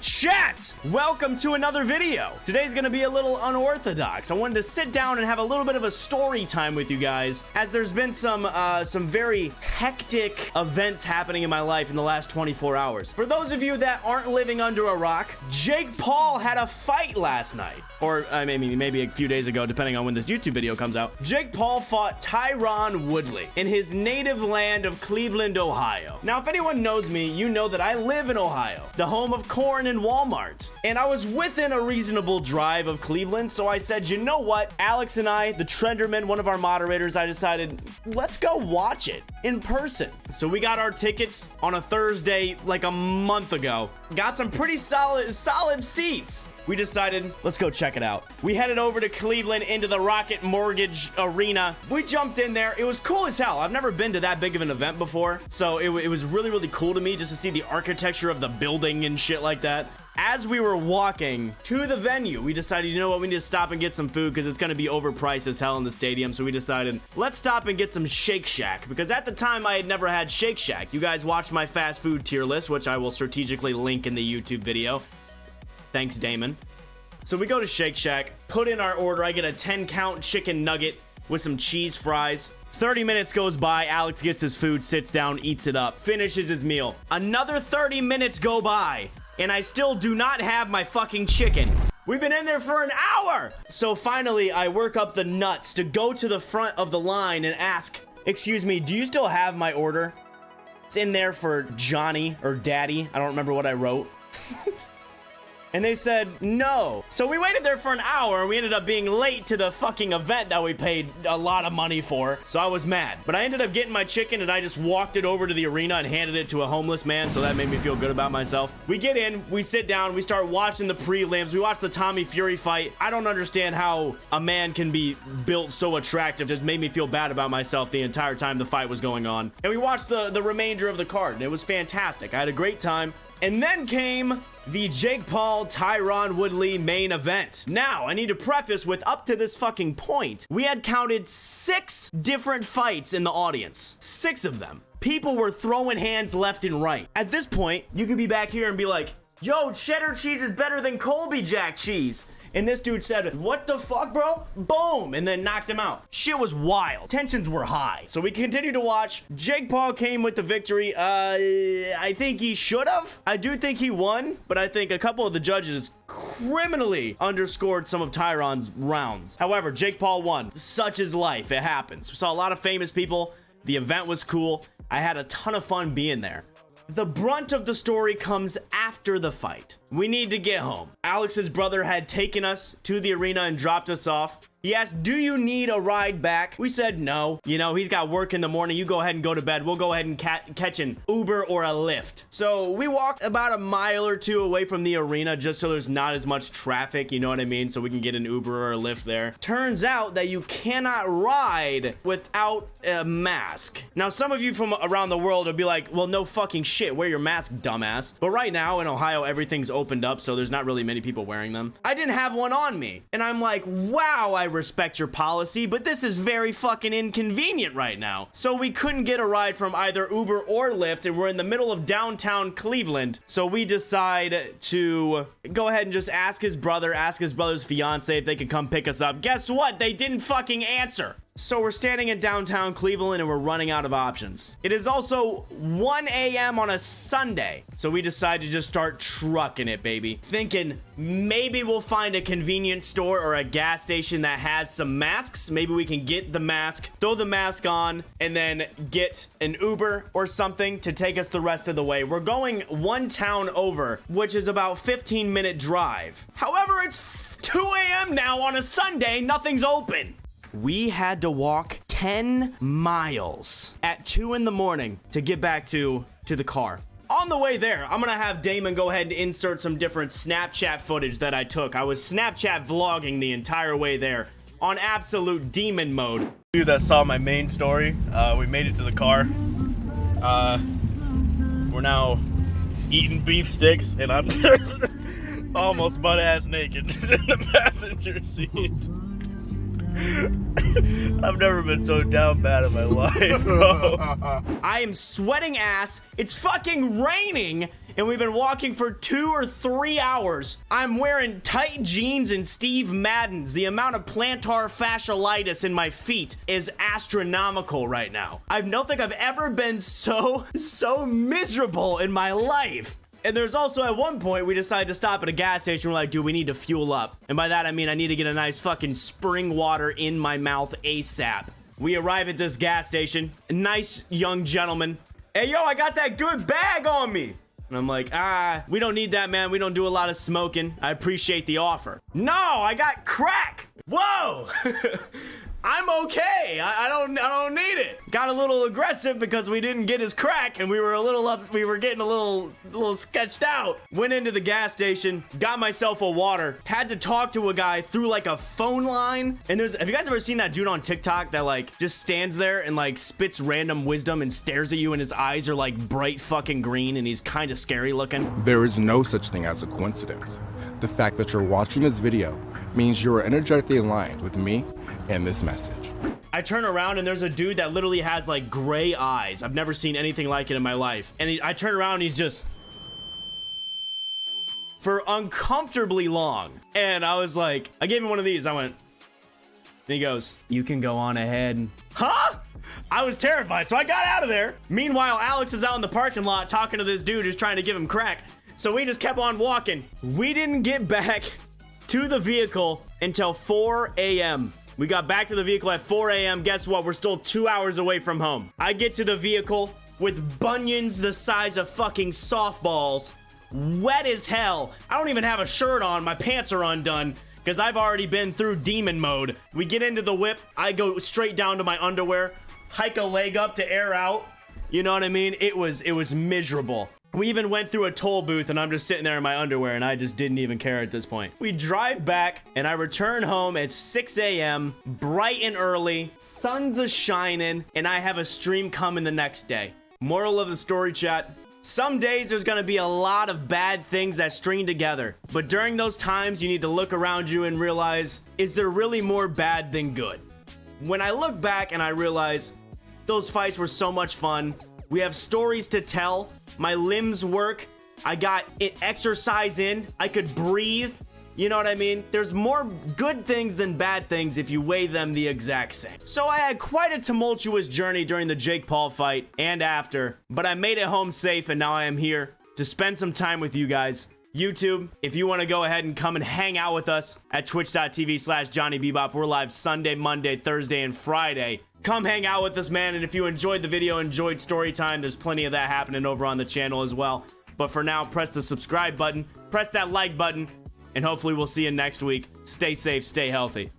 Chat! Welcome to another video. Today's gonna be a little unorthodox. I wanted to sit down and have a little bit of a story time with you guys, as there's been some very hectic events happening in my life in the last 24 hours. For those of you that aren't living under a rock, Jake Paul had a fight last night. Or maybe a few days ago, depending on when this YouTube video comes out. Jake Paul fought Tyron Woodley in his native land of Cleveland, Ohio. Now, if anyone knows me, you know that I live in Ohio, the home of corn and Walmart. And I was within a reasonable drive of Cleveland, so I said, you know what? Alex and I, the Trenderman, one of our moderators, I decided, let's go watch it in person. So we got our tickets on a Thursday like a month ago. Got some pretty solid seats. We decided, let's go check it out. We headed over to Cleveland into the Rocket Mortgage Arena. We jumped in there. It was cool as hell. I've never been to that big of an event before. So it was really cool to me just to see the architecture of the building and shit like that. As we were walking to the venue, we decided, you know what, we need to stop and get some food because it's going to be overpriced as hell in the stadium. So we decided, let's stop and get some Shake Shack, because at the time I had never had Shake Shack. You guys watched my fast food tier list, which I will strategically link in the YouTube video. Thanks, Damon. So we go to Shake Shack, put in our order. I get a 10-count chicken nugget with some cheese fries. 30 minutes goes by, Alex gets his food, sits down, eats it up, finishes his meal. Another 30 minutes go by, and I still do not have my fucking chicken. We've been in there for an hour! So finally, I work up the nuts to go to the front of the line and ask, excuse me, do you still have my order? It's in there for Johnny or Daddy. I don't remember what I wrote. And they said, no. So we waited there for an hour and we ended up being late to the fucking event that we paid a lot of money for. So I was mad. But I ended up getting my chicken and I just walked it over to the arena and handed it to a homeless man. So that made me feel good about myself. We get in, we sit down, we start watching the prelims. We watch the Tommy Fury fight. I don't understand how a man can be built so attractive. It just made me feel bad about myself the entire time the fight was going on. And we watched the remainder of the card. And it was fantastic. I had a great time. And then came the Jake Paul Tyron Woodley main event. Now, I need to preface with, up to this fucking point, we had counted 6 different fights in the audience. 6 of them. People were throwing hands left and right. At this point, you could be back here and be like, yo, cheddar cheese is better than Colby Jack cheese. And this dude said, what the fuck, bro? Boom, and then knocked him out. Shit was wild. Tensions were high. So we continued to watch. Jake Paul came with the victory. I think he should have. I do think he won, but I think a couple of the judges criminally underscored some of Tyron's rounds. However, Jake Paul won. Such is life. It happens. We saw a lot of famous people. The event was cool. I had a ton of fun being there. The brunt of the story comes after the fight. We need to get home. Alex's brother had taken us to the arena and dropped us off. He asked, do you need a ride back? We said no. You know, he's got work in the morning. You go ahead and go to bed. We'll go ahead and catch an Uber or a Lyft. So we walked about a mile or two away from the arena just so there's not as much traffic, you know what I mean? So we can get an Uber or a Lyft there. Turns out that you cannot ride without a mask. Now, some of you from around the world will be like, well, no fucking shit. Wear your mask, dumbass. But right now in Ohio, everything's opened up, so there's not really many people wearing them. I didn't have one on me. And I'm like, wow, I respect your policy, but this is very fucking inconvenient right now. So we couldn't get a ride from either Uber or Lyft, and we're in the middle of downtown Cleveland. So we decide to go ahead and just ask his brother's fiance if they could come pick us up. Guess what? They didn't fucking answer. So we're standing in downtown Cleveland and we're running out of options. It is also 1 a.m. on a Sunday. So we decide to just start trucking it, baby. Thinking maybe we'll find a convenience store or a gas station that has some masks. Maybe we can get the mask, throw the mask on, and then get an Uber or something to take us the rest of the way. We're going one town over, which is about 15-minute drive. However, it's 2 a.m. now on a Sunday. Nothing's open. We had to walk 10 miles at 2 in the morning to get back to the car. On the way there, I'm gonna have Damon go ahead and insert some different Snapchat footage that I took. I was Snapchat vlogging the entire way there on absolute demon mode. You that saw my main story, we made it to the car. We're now eating beef sticks, and I'm just almost butt-ass naked just in the passenger seat. I've never been so down bad in my life, bro. I am sweating ass. It's fucking raining. and we've been walking for 2 or 3 hours. I'm wearing tight jeans and Steve Maddens. The amount of plantar fasciitis in my feet is astronomical right now. I don't think I've ever been so miserable in my life. And there's also, at one point, we decided to stop at a gas station. We're like, dude, we need to fuel up. And by that, I mean I need to get a nice fucking spring water in my mouth ASAP. We arrive at this gas station. A nice young gentleman. Hey, yo, I got that good bag on me. And I'm like, we don't need that, man. We don't do a lot of smoking. I appreciate the offer. No, I got crack. Whoa. I'm okay. I don't need it. Got a little aggressive because we didn't get his crack and we were getting a little sketched out. Went into the gas station, got myself a water, had to talk to a guy through like a phone line. And have you guys ever seen that dude on TikTok that like just stands there and like spits random wisdom and stares at you and his eyes are like bright fucking green and he's kind of scary looking? There is no such thing as a coincidence. The fact that you're watching this video means you are energetically aligned with me and this message. I turn around and there's a dude that literally has like gray eyes. I've never seen anything like it in my life. And I turn around and he's just for uncomfortably long. And I was like, I gave him one of these. I went, and he goes, you can go on ahead. Huh? I was terrified, so I got out of there. Meanwhile, Alex is out in the parking lot talking to this dude who's trying to give him crack. So we just kept on walking. We didn't get back to the vehicle until 4 a.m. We got back to the vehicle at 4 a.m. Guess what? We're still 2 hours away from home. I get to the vehicle with bunions the size of fucking softballs, wet as hell. I don't even have a shirt on. My pants are undone because I've already been through demon mode. We get into the whip. I go straight down to my underwear, hike a leg up to air out. You know what I mean? It was miserable. We even went through a toll booth and I'm just sitting there in my underwear and I just didn't even care at this point. We drive back and I return home at 6 a.m. bright and early, sun's a shining, and I have a stream coming the next day. Moral of the story, chat. Some days there's gonna be a lot of bad things that string together, but during those times you need to look around you and realize, is there really more bad than good? When I look back and I realize those fights were so much fun, we have stories to tell, my limbs work, I got exercise in, I could breathe, you know what I mean? There's more good things than bad things if you weigh them the exact same. So I had quite a tumultuous journey during the Jake Paul fight and after, but I made it home safe and now I am here to spend some time with you guys. YouTube, if you want to go ahead and come and hang out with us at twitch.tv/JonnyBebop, we're live Sunday, Monday, Thursday, and Friday. Come hang out with us, man, and if you enjoyed the video, enjoyed story time, there's plenty of that happening over on the channel as well. But for now, press the subscribe button, press that like button, and hopefully we'll see you next week. Stay safe, stay healthy.